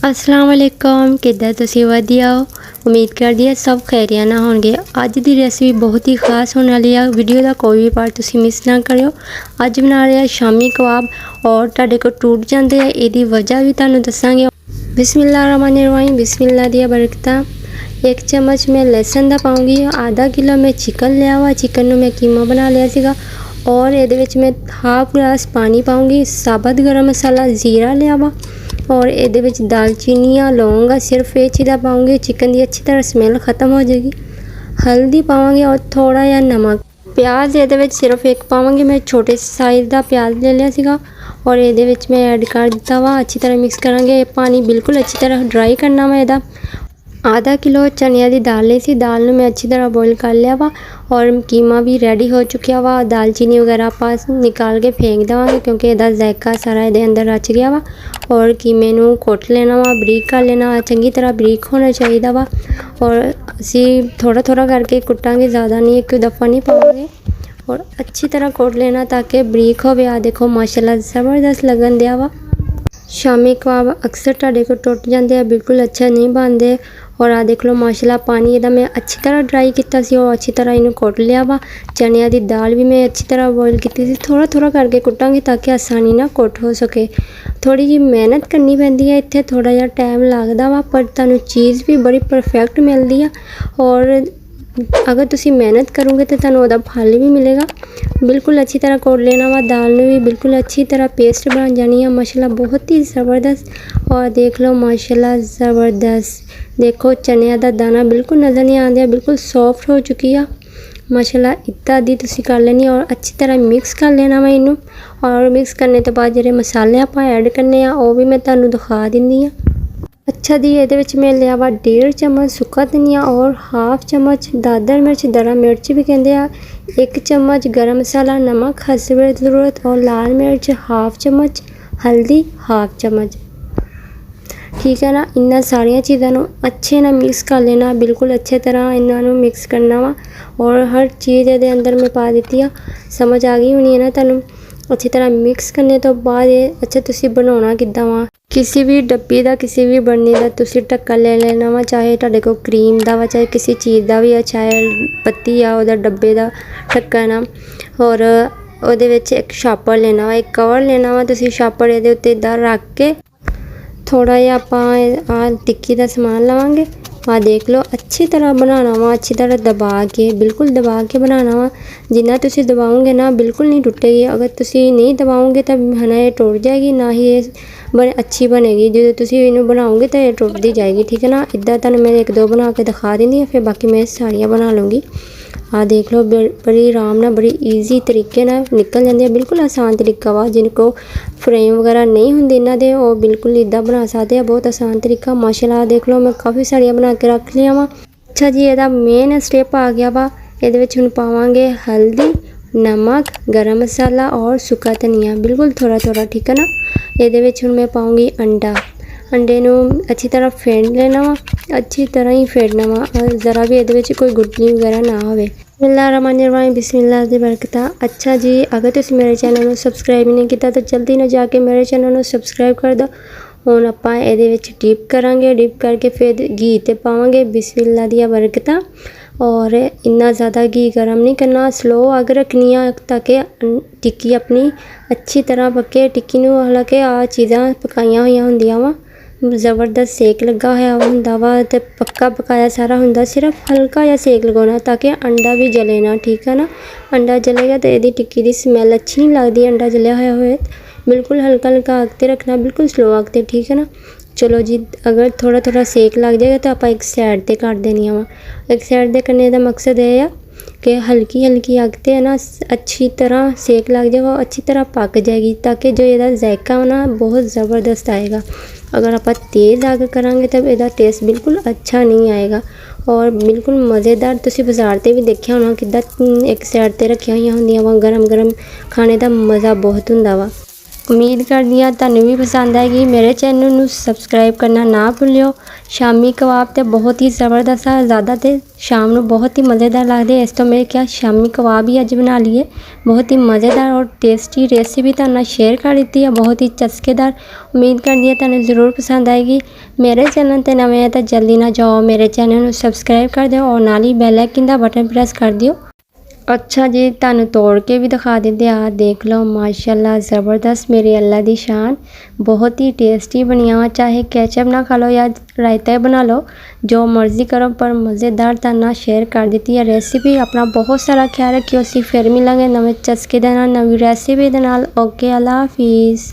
अस्सलाम वालेकुम किद्दां तुसीं वधिया हो। उम्मीद करदी है सब खैरिया ना होणगे। अज दी रेसिपी बहुत ही खास होने वाली है। वीडियो का कोई भी पार्ट तुसीं मिस ना करियो। अज बना रहे शामी कबाब और तुहाडे कोल टूट जांदे आ, इहदी वजह भी तुहानूं दस्सांगे। बिस्मिल्लाहिर्रहमानिर्रहीम, बिस्मिल्लाह दी बरकतां। 1 चम्मच मैं लहसुन दा पाऊँगी। आधा किलो मैं चिकन लिया हुआ, चिकन नूं मैं कीमा बना लिया सीगा और इहदे विच मैं हाफ गिलास पानी पाऊँगी। साबुत गरम मसाला जीरा लिया वा और ये विच दालचीनी लौंग सिर्फ ये चीज़ा पाऊँगी। चिकन की अच्छी तरह स्मैल ख़त्म हो जाएगी। हल्दी पावांगी और थोड़ा या नमक। प्याज ये सिर्फ एक पावांगी। मैं छोटे साइज़ का प्याज ले लिया सीगा और ये विच मैं ऐड कर दिता वा। अच्छी तरह मिक्स करांगे। पानी बिल्कुल अच्छी तरह ड्राई करना वा। इहदा आधा किलो चनिया की दाल ली सी। दाल में अच्छी तरह बॉयल कर लिया वा और कीमा भी रेडी हो चुका वा। दालचीनी वगैरह आप निकाल के फेंक देवांगे क्योंकि इसका जायका सारा ये अंदर रच गया वा। और कीमे नूं कुट लेना वा, बरीक कर लेना, चंगी तरह बरीक होना चाहिए वा। और असी थोड़ा थोड़ा करके कुटांगे, ज़्यादा नहीं, एक दफ़ा नहीं पावांगे। और अच्छी तरह कुट लेना ताकि बरीक हो। आ देखो माशाल्लाह ज़बरदस्त लगन दिया वा। शामी कबाब अक्सर तुहाडे कोल टुट जाते हैं, बिल्कुल अच्छा नहीं बनते। और आ देख लो माशाल्लाह पानी इहदा मैं अच्छी तरह ड्राई किया सी और अच्छी तरह इन्हूं कुट लिया वा। चनिया की दाल भी मैं अच्छी तरह बॉयल की सी। थोड़ा थोड़ा करके कुटांगे ताकि आसानी ना कुट हो सके। थोड़ी जी मेहनत करनी पैंदी है, इत्थे थोड़ा जिहा टाइम लगदा वा, पर तुहानूं चीज़ भी बड़ी परफेक्ट मिलती है। और अगर तुसी मेहनत करोगे तो तुहानूं उहदा फल भी मिलेगा। बिल्कुल अच्छी तरह कुट लेना वा। दाल में भी बिल्कुल अच्छी तरह पेस्ट बन जानी है माशाल्लाह, बहुत ही ज़बरदस्त। और देख लो माशाल्लाह ज़बरदस्त। देखो चनिया दा दाना बिल्कुल नज़र नहीं आंदा, बिल्कुल सॉफ्ट हो चुकी है माशाल्लाह। इत्ता दी तुसी कर लेनी और अच्छी तरह मिक्स कर लेना वा इनू। और मिक्स करने तो बाद जिहड़े मसाले आपां ऐड करने आ वो भी मैं तुहानूं दिखा दिंदी हां। अच्छा जी, ये मैं लिया वा 1.5 चम्मच सुक्का धनिया और हाफ चम्मच दादर मिर्च, दरा मिर्च भी कहते हैं, 1 चम्मच गरम मसाला, नमक हस्बे ज़रूरत और लाल मिर्च हाफ चम्मच, हल्दी हाफ चम्मच। ठीक है ना। इन्ना सारिया चीज़ों अच्छे ना मिक्स कर लेना, बिल्कुल अच्छे तरह इन्हों मिक्स करना वा। और हर चीज़ ये अंदर मैं पा दी है, समझ आ गई होनी है ना तुहानूं। अच्छी तरह मिक्स करने तो बाद अच्छा तुसी बनाना किद्दां वा। किसी भी डब्बी का, किसी भी बर्नी का तुसी ढक्कन ले लेना वा, चाहे तुहाडे कोल क्रीम का वा, चाहे किसी चीज़ का भी है, चाहे पत्ती आ उहदा डब्बे का ढक्कन आ। और उहदे विच एक छापर लेना वा, एक कवर लेना वा। तुसी छापर इहदे उत्ते इदां रख के थोड़ा जिहा आपां टिक्की का समान लवांगे। देख लो अच्छी तरह बनाना वा, अच्छी तरह दबा के, बिल्कुल दबा के बनाना वा। जिन्ना तुसी दबाओगे ना बिल्कुल नहीं टुटेगी। अगर तुसी नहीं दबाओगे तो है ना ये टूट जाएगी, ना ही ये अच्छी बनेगी। जो तुसी इन्हूं बनाओगे तो ये टुटदी जाएगी। ठीक है ना। इदा तुहानूं मैं 1-2 बना के दिखा देंदी है, फिर बाकी मैं सारियां बना लूँगी। देख लो बड़ी आराम ना, बड़ी ईजी तरीके ना निकल जाती है। बिल्कुल आसान तरीका वा। जिनको फ्रेम वगैरह नहीं होंगे इन्हां दे वो बिल्कुल इदा बना सकते हैं। बहुत आसान तरीका माशाल्लाह। देख लो मैं काफ़ी सारियां बना के रख लिया वा। अच्छा जी, ਇਹਦਾ मेन स्टेप आ गया वा। ਇਹਦੇ ਵਿੱਚ ਹੁਣ पावांगे हल्दी, नमक, गरम मसाला और सुक्का धनिया, बिल्कुल थोड़ा थोड़ा। ठीक है ना। ਇਹਦੇ ਵਿੱਚ ਹੁਣ मैं पाऊँगी अंडा। अंडे नूं अच्छी तरह फेंट लेना वा, अच्छी तरह ही फेंटना वा, ज़रा भी ये कोई गुठली वगैरह ना होवे। बिस्मिल्लाहिर्रहमानिर्रहीम, बिस्मिल्लाह दी बरकतां। अच्छा जी, अगर तुसीं मेरे चैनल को सबसक्राइब नहीं किया तो जल्दी ना जाके मेरे चैनल को सबसक्राइब कर दो। हुण आपां इहदे विच डिप करांगे, डिप करके फिर घी ते पावांगे। बिस्मिल्लाह दी बरकतां। और इन्ना ज़्यादा घी गर्म नहीं करना, स्लो अग रखनी है ताकि टिक्की अपनी अच्छी तरह पके। टिक्की नूं हालांकि आ चीज़ां पकाइयां होईयां हुंदियां वा, ज़बरदस्त सेक लगा होया हुंदा वा ते पक्का पकाया सारा हुंदा। सिर्फ हल्का जिहा सेक लगाना ताकि अंडा भी जले ना। ठीक है ना। अंडा जलेगा तो यदी टिक्की की स्मैल अच्छी नहीं लगती। अंडा जलिया होया होए बिल्कुल हल्का हल्का अग ते रखना, बिल्कुल स्लो अग ते। ठीक है ना। चलो जी, अगर थोड़ा थोड़ा सेक लग जाएगा तो आप एक साइड ते कर देनी वा। एक साइड ते करने का मकसद ये है कि हल्की हल्की अग ते है ना अच्छी तरह सेक लग जाएगा, अच्छी तरह पक जाएगी ताकि जो इसका जायका हो ना बहुत ज़बरदस्त आएगा। अगर आप तेज़ आग करांगे तब इसका टेस्ट बिल्कुल अच्छा नहीं आएगा और बिल्कुल मज़ेदार। तुसी बाज़ार ते भी देखिया होना किद्दां एक साइड ते रखिया होईयां हुंदियां वा, गरम गरम खाने का मज़ा बहुत हुंदा वा। ਉਮੀਦ ਕਰਦੀ ਹਾਂ ਤੁਹਾਨੂੰ ਵੀ ਪਸੰਦ ਆਏਗੀ। ਮੇਰੇ ਚੈਨਲ ਨੂੰ ਸਬਸਕ੍ਰਾਈਬ ਕਰਨਾ ਨਾ ਭੁੱਲਿਓ। ਸ਼ਾਮੀ ਕਬਾਬ ਤੇ ਬਹੁਤ ਹੀ ਜ਼ਬਰਦਸਤ ਆ, ज़्यादा ਤੇ ਸ਼ਾਮ ਨੂੰ ਬਹੁਤ ਹੀ ਮਜ਼ੇਦਾਰ ਲੱਗਦੇ। ਇਸ ਤੋਂ ਮੈਂ ਕਿਹਾ ਸ਼ਾਮੀ ਕਬਾਬ ਹੀ ਅੱਜ ਬਣਾ ਲਈਏ। ਬਹੁਤ ਹੀ ਮਜ਼ੇਦਾਰ ਔਰ ਟੇਸਟੀ ਰੈਸਿਪੀ ਤੁਹਾਨੂੰ ਨਾਲ ਸ਼ੇਅਰ ਕਰ ਦਿੱਤੀ ਹੈ, ਬਹੁਤ ਹੀ ਚਸਕੇਦਾਰ। ਉਮੀਦ ਕਰਦੀ ਹਾਂ ਤੁਹਾਨੂੰ ਜ਼ਰੂਰ ਪਸੰਦ ਆਏਗੀ। ਮੇਰੇ ਚੈਨਲ ਤੇ ਨਵੇਂ ਆ ਤਾਂ ਜਲਦੀ ਨਾ ਜਾਓ, ਮੇਰੇ ਚੈਨਲ ਨੂੰ ਸਬਸਕ੍ਰਾਈਬ ਕਰ ਦਿਓ ਔਰ ਨਾਲ ਹੀ ਬੈਲ ਆਈਕਨ ਦਾ ਬਟਨ ਪ੍ਰੈਸ ਕਰ ਦਿਓ। अच्छा जी, ਤੁਹਾਨੂੰ ਤੋੜ ਕੇ ਵੀ ਦਿਖਾ ਦਿੰਦੇ ਆ। ਦੇਖ ਲਓ माशाल्लाह ज़बरदस्त, मेरे अल्लाह दी शान। बहुत ही टेस्टी बनिया हुआ। चाहे केचप ना खा लो या रायता बना लो, जो मर्ज़ी करो, पर मज़ेदार ताना शेयर कर दी है रेसिपी। अपना बहुत सारा ख्याल रखियो। असीं फिर मिलांगे नवे चस्के दे नाल, नवी रेसिपी दे नाल। ओके, अल्लाह हाफिज़।